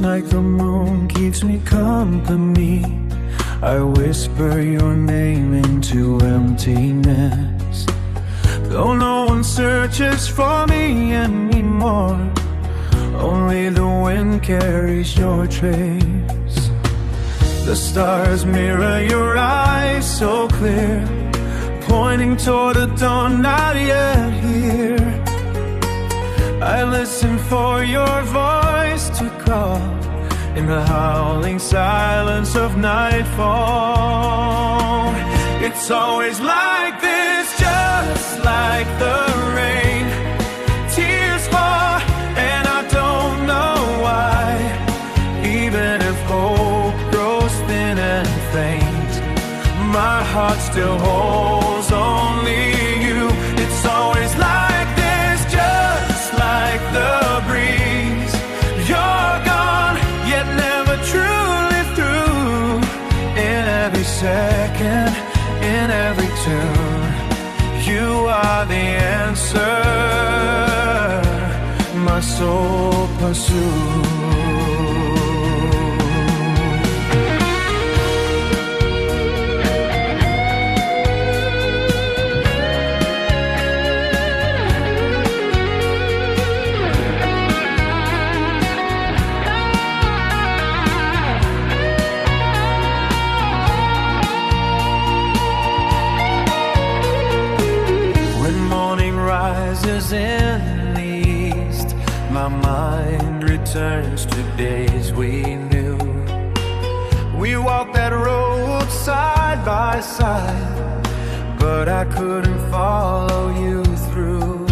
like the moon keeps me company. I whisper your name into emptiness. Though no one searches for me anymore, only the wind carries your trace. The stars mirror your eyes so clear, pointing toward a dawn not yet here. I listen for your voice to call in the howling silence of nightfall. It's always like this, just like the rain. Tears fall and I don't know why. Even if hope grows thin and faint, my heart still holds only you. It's always like this, just like the breeze. You're gone, yet never truly through. In every second, in every tune, you are the answer my soul pursues. In the east, my mind returns to days we knew. We walked that road side by side, but I couldn't follow you through.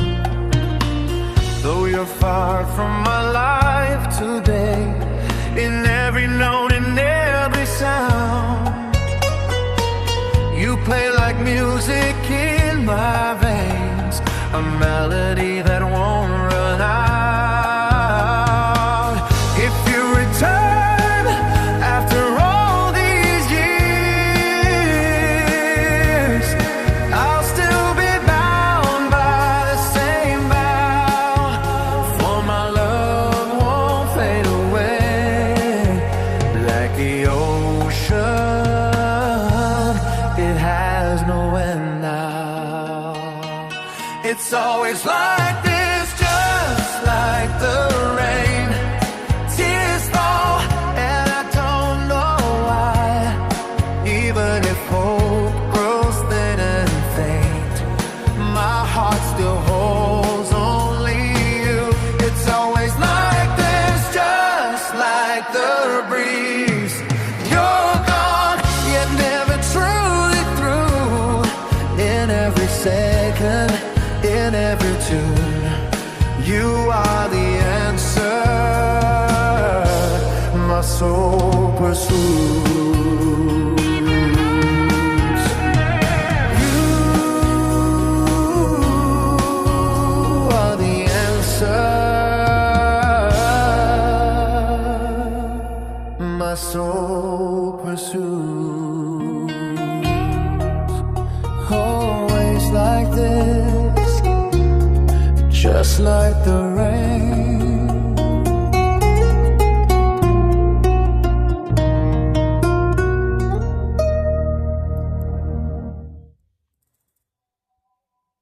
Though you're far from my life today, in every note, in every sound, you play like music in my veins, a melody that won't run out. If you return after all these years, I'll still be bound by the same vow. For my love won't fade away like the ocean. It has no end now. It's always like this, just like the rain. Tears fall and I don't know why. Even if hope grows thin and faint, my heart still holds only you. It's always like this, just like the breeze. You're gone, yet never truly through. In every second, in every tune, you are the answer my soul pursues. You are the answer my soul pursues. Always like this, just like the rain.